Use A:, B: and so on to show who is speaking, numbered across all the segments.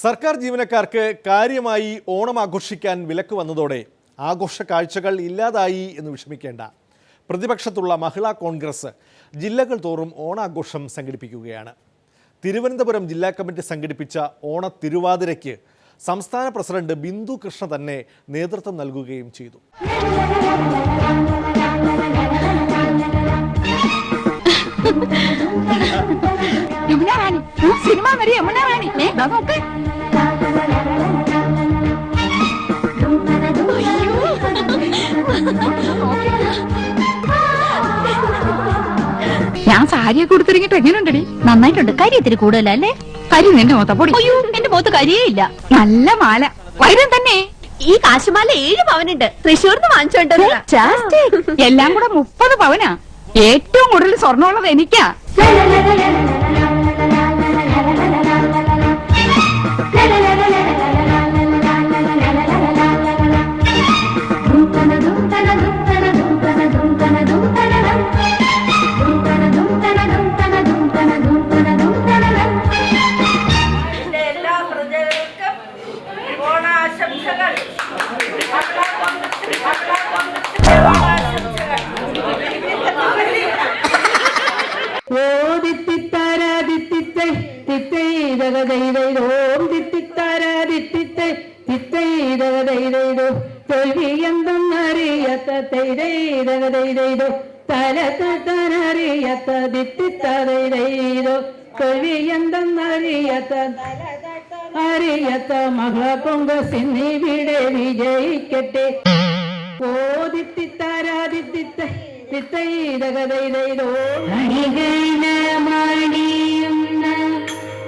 A: സർക്കാർ ജീവനക്കാർക്ക് കാര്യമായി ഓണം ആഘോഷിക്കാൻ വിലക്ക് വന്നതോടെ ആഘോഷ കാഴ്ചകൾ ഇല്ലാതായി എന്ന് വിഷമിക്കേണ്ട. പ്രതിപക്ഷത്തുള്ള മഹിളാ കോൺഗ്രസ് ജില്ലകൾ തോറും ഓണാഘോഷം സംഘടിപ്പിക്കുകയാണ്. തിരുവനന്തപുരം ജില്ലാ കമ്മിറ്റി സംഘടിപ്പിച്ച ഓണ തിരുവാതിരയ്ക്ക് സംസ്ഥാന പ്രസിഡന്റ് ബിന്ദു കൃഷ്ണ തന്നെ നേതൃത്വം നൽകുകയും ചെയ്തു.
B: ഞാൻ സാരിയൊക്കെ കൊടുത്തിറങ്ങിട്ട് എങ്ങനെയുണ്ടടി?
C: നന്നായിട്ടുണ്ട്. കരി ഇത്തിരി കൂടുതലല്ലേ?
B: കരി നിന്റെ മുഖത്ത പൊടി.
C: അയ്യോ, എന്റെ മുഖത്ത് കരിയേ ഇല്ല.
B: നല്ല മാല വൈരം തന്നെ.
C: ഈ കാശുമാല 7 പവനുണ്ട്. തൃശ്ശൂർന്ന് വാങ്ങിച്ചോണ്ടത്.
B: എല്ലാം കൂടെ 30 പവനാ. ഏറ്റവും കൂടുതൽ സ്വർണ്ണമുള്ളത് എനിക്കാ.
D: അറിയത്ത മഹിളാ കോൺഗ്രസ് ഇവിടെ വിജയിക്കട്ടെ.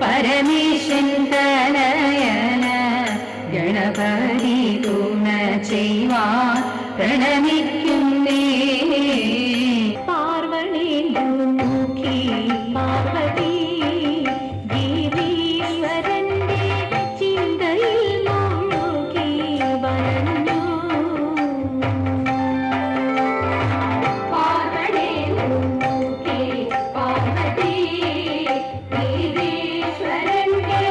D: പരമേശൻ തനയന ഗണപതി തുണ ചെയ്യുവാൻ പ്രണമിക്കുന്നേ. പാർവണി മുഖി പാർവതി ഗിരീശ്വരന്റെ ചിന്തയിൽ മുഴുകി വന്നു. പാർവണി മുഖി പാർവതി ഗിരീശ്വരന്റെ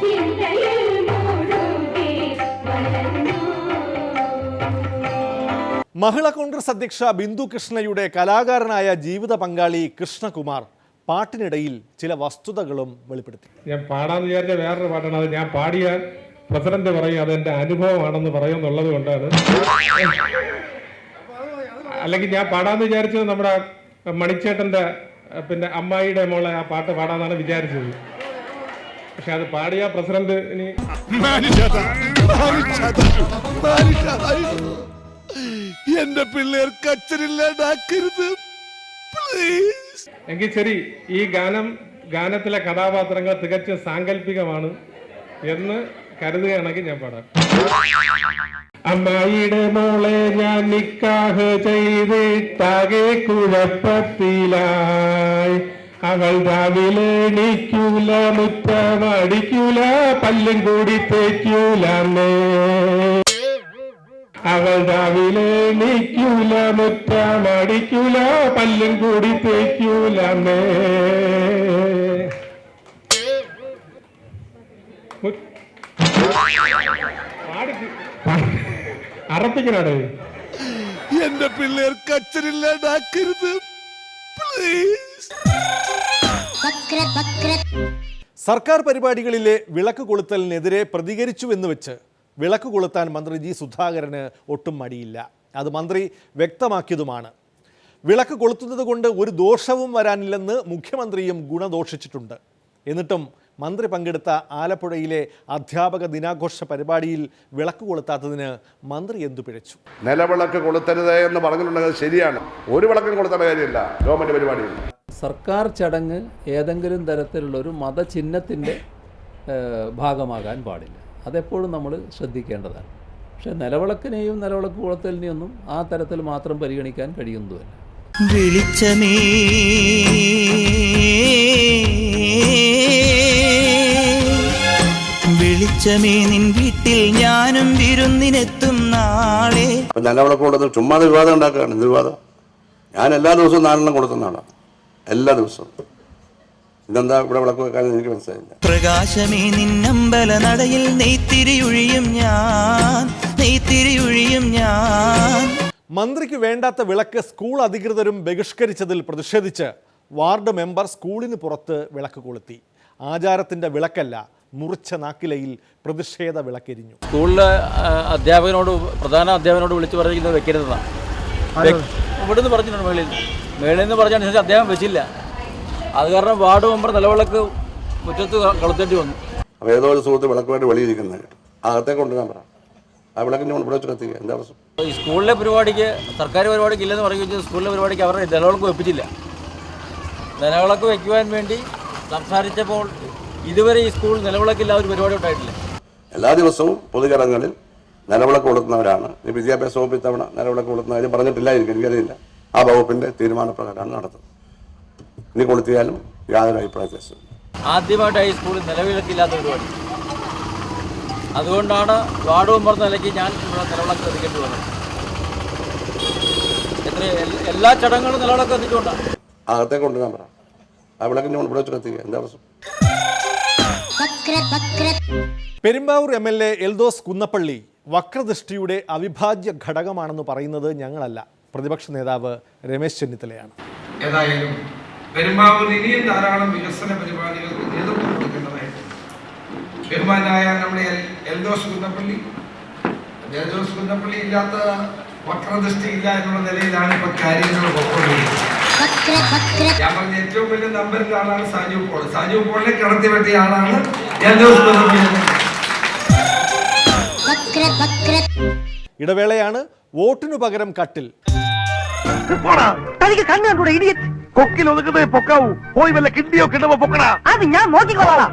D: ചിന്തയിൽ മുഴുകി വന്നു.
A: മഹിളാ കോൺഗ്രസ് അധ്യക്ഷ ബിന്ദു കൃഷ്ണയുടെ കലാകാരനായ ജീവിത പങ്കാളി കൃഷ്ണകുമാർ പാട്ടിനിടയിൽ ചില വസ്തുതകളും വെളിപ്പെടുത്തി.
E: ഞാൻ പാടാന്ന് വിചാരിച്ച വേറൊരു പാട്ടാണ്. അത് ഞാൻ പാടിയാൽ പ്രസിഡന്റ് പറയും അതെന്റെ അനുഭവമാണെന്ന് പറയുന്നുള്ളത് കൊണ്ടാണ്. അല്ലെങ്കിൽ ഞാൻ പാടാന്ന് വിചാരിച്ചത് നമ്മുടെ മണിച്ചേട്ടന്റെ പിന്നെ അമ്മായിയുടെ മോളെ ആ പാട്ട് പാടാന്നാണ് വിചാരിച്ചത്. പക്ഷെ അത് പാടിയ പ്രസിഡന്റ് ഇനി
F: എന്റെ പിള്ളേർക്ക് അച്ഛനില്ലാണ്ടാക്കരുത്
E: എങ്കിൽ ശരി, ഈ ഗാനത്തിലെ കഥാപാത്രങ്ങൾ തികച്ചും സാങ്കല്പികമാണ് എന്ന് കരുതുകയാണെങ്കിൽ ഞാൻ പാടാം. അമ്മായിയുടെ മോളെ ഞാൻ നിക്കാഹ് ചെയ്തിട്ടാകെ കുഴപ്പത്തിലായി. അവൾ രാവിലെ എണീക്കൂല, മുറ്റമടിക്കൂല, പല്ലും കൂടി തേക്കൂലേ. അവൾ രാവിലെ എണീക്കൂല, മുറ്റമടിക്കൂല, പല്ലും കൂടി തേക്കൂലേ. അറപ്പിക്കണേ.
F: എന്റെ പിള്ളേർക്ക് അച്ഛനില്ലാണ്ടാക്കരുത്.
A: സർക്കാർ പരിപാടികളിലെ വിളക്ക് കൊളുത്തലിനെതിരെ പ്രതികരിച്ചുവെന്ന് വെച്ച് വിളക്ക് കൊളുത്താൻ മന്ത്രി ജി സുധാകരന് ഒട്ടും മടിയില്ല. അത് മന്ത്രി വ്യക്തമാക്കിയതുമാണ്. വിളക്ക് കൊളുത്തുന്നത് കൊണ്ട് ഒരു ദോഷവും വരാനില്ലെന്ന് മുഖ്യമന്ത്രിയും ഗുണദോഷിച്ചിട്ടുണ്ട്. എന്നിട്ടും മന്ത്രി പങ്കെടുത്ത ആലപ്പുഴയിലെ അധ്യാപക ദിനാഘോഷ പരിപാടിയിൽ വിളക്ക് കൊളുത്താത്തതിന് മന്ത്രി എന്തു പിഴച്ചു?
G: നിലവിളക്ക് കൊളുത്തരുത് എന്ന് പറഞ്ഞിട്ടുണ്ടെങ്കിൽ ശരിയാണ്. ഒരു വിളക്കും കൊളുത്തേണ്ട കാര്യമില്ല ഗവൺമെന്റ് പരിപാടിയിൽ.
H: സർക്കാർ ചടങ്ങ് ഏതെങ്കിലും തരത്തിലുള്ളൊരു മതചിഹ്നത്തിൻ്റെ ഭാഗമാകാൻ പാടില്ല. അതെപ്പോഴും നമ്മൾ ശ്രദ്ധിക്കേണ്ടതാണ്. പക്ഷെ നിലവിളക്കിനെയും നിലവിളക്ക് കൊളുത്തലിനെയൊന്നും ആ തരത്തിൽ മാത്രം പരിഗണിക്കാൻ കഴിയുന്നതുമല്ല.
I: വെളിച്ചമേ വെളിച്ചമേ നിൻ വീട്ടിൽ ഞാനും വിരുന്നിനെത്തും നാളെ.
G: നിലവിളക്ക് കൊളുത്തുന്നത് ചുമ്മാ വിവാദം ഉണ്ടാക്കുകയാണ്. വിവാദം ഞാൻ എല്ലാ ദിവസവും 4 കൊടുക്കുന്ന ആളാണ്. എല്ലാ ദിവസവും ഇതെന്താ ഇവിടെ വിളക്ക് വെക്കാൻ എനിക്ക് മനസ്സിലായില്ല.
I: പ്രകാശമേ നിന്നമ്പല നടയിൽ നെയ്ത്തിരിയൊഴിയും ഞാൻ
A: മന്ത്രിക്ക് വേണ്ടാത്ത വിളക്ക് സ്കൂൾ അധികൃതരും ബഹിഷ്കരിച്ചതിൽ പ്രതിഷേധിച്ച് വാർഡ് മെമ്പർ സ്കൂളിന് പുറത്ത് വിളക്ക് കൊളുത്തി. ആചാരത്തിൻ്റെ വിളക്കല്ല, മുറിച്ച നാക്കിലയിൽ പ്രതിഷേധ വിളക്കെരിഞ്ഞു.
H: സ്കൂളിലെ പ്രധാന അധ്യാപകനോട് വിളിച്ചു പറഞ്ഞിരിക്കുന്നത് വെക്കരുതെന്നാണ്. ഇവിടുന്ന് പറഞ്ഞിട്ടുണ്ട്, മേളിൽ നിന്ന് പറഞ്ഞനുസരിച്ച് അദ്ദേഹം വെച്ചില്ല. അത് കാരണം വാർഡ് മെമ്പർ നിലവിളക്ക് മുറ്റത്ത് കൊളുത്തേണ്ടി വന്നു.
G: അപ്പോൾ ഏതോ ഒരു സുഹൃത്ത് വിളക്കുമായിട്ട് വെളിയിരിക്കുന്നത് അകത്തേക്ക് കൊണ്ടുവരാൻ പറ. ആ വിളക്കിൻ്റെ കൊണ്ട് ഇവിടെ വെച്ച് കത്തിക്കുക. എന്താ പ്രശ്നം?
H: ഈ സ്കൂളിലെ പരിപാടിക്ക്, സർക്കാർ പരിപാടിക്ക് ഇല്ലെന്ന് പറയുകയും സ്കൂളിലെ പരിപാടിക്ക് അവരുടെ നിലവിളക്ക് വെപ്പിച്ചില്ല. നിലവിളക്ക് വയ്ക്കുവാൻ വേണ്ടി സംസാരിച്ചപ്പോൾ ഇതുവരെ ഈ സ്കൂൾ നിലവിളക്കില്ലാതെ ഒരു പരിപാടി ഉണ്ടായിട്ടില്ല.
G: എല്ലാ ദിവസവും പൊതുചടങ്ങുകളിൽ നിലവിളക്ക് കൊളുത്തുന്നവരാണ്. ഈ വിദ്യാഭ്യാസ വകുപ്പ് ഇത്തവണ നിലവിളക്ക് കൊളുത്തുന്ന കാര്യം പറഞ്ഞിട്ടില്ലായിരിക്കും, എനിക്കറിയില്ല. ആ വകുപ്പിൻ്റെ തീരുമാനപ്രകാരമാണ് നടത്തുന്നത്. ഇനി കൊളുത്തിയാലും യാതൊരു അഭിപ്രായ വ്യത്യാസവും.
H: ആദ്യമായിട്ടാണ് ഈ സ്കൂളിൽ നിലവിളക്കില്ലാത്ത പരിപാടി. അതുകൊണ്ടാണ് വാർഡ് മെമ്പർ നിലയ്ക്ക് ഞാൻ ഇവിടെ നിലവിളക്ക് എത്തിക്കേണ്ടി വന്നത്. എല്ലാ ചടങ്ങുകളും നിലവിളക്ക് എത്തിച്ചുകൊണ്ടാണ്.
G: അകത്തേക്ക് കൊണ്ടുവരാൻ പറ. ആ വിളക്കിൻ്റെ കൊണ്ട് ഇവിടെ വെച്ച് കത്തിക്കുക. എന്താ പ്രശ്നം?
A: പെരുമ്പാവൂർ MLA എൽദോസ് കുന്നപ്പള്ളി വക്രദൃഷ്ടിയുടെ അവിഭാജ്യ ഘടകമാണെന്ന് പറയുന്നത് ഞങ്ങളല്ല, പ്രതിപക്ഷ നേതാവ് രമേശ് ചെന്നിത്തലയാണ്.
E: ഏതായാലും പെരുമ്പാവൂർ ഇനിയും ധാരാളം വികസന പരിപാടികൾക്ക് നേതൃത്വം കൊടുക്കേണ്ടതായിട്ട് ബഹുമാനായ നമ്മുടെ എൽദോസ് കുന്നപ്പള്ളി ഇല്ലാത്ത വക്രദൃഷ്ടി ഇല്ല എന്നുള്ള നിലയിലാണ് ഇപ്പൊ കാര്യങ്ങൾ പോയിക്കൊണ്ടിരിക്കുന്നത്. ഞാൻ പറഞ്ഞ ഏറ്റവും വലിയ നമ്പറിന്റെ ആളാണ് സാജു പോളിനെ കടത്തി വെട്ടിയ ആളാണ് എൽദോസ് കുന്നപ്പള്ളി.
A: ഇടവേളയാണ്. വോട്ടിനു പകരം കട്ടിൽ.
F: കൊക്കിൽ ഒതുക്കുന്നത് പൊക്കാവൂ. പോയി വല്ല കിണ്ടിയോ കിട്ടുമ്പോ പൊക്കണ.
B: അത് ഞാൻ നോക്കിക്കോളാം.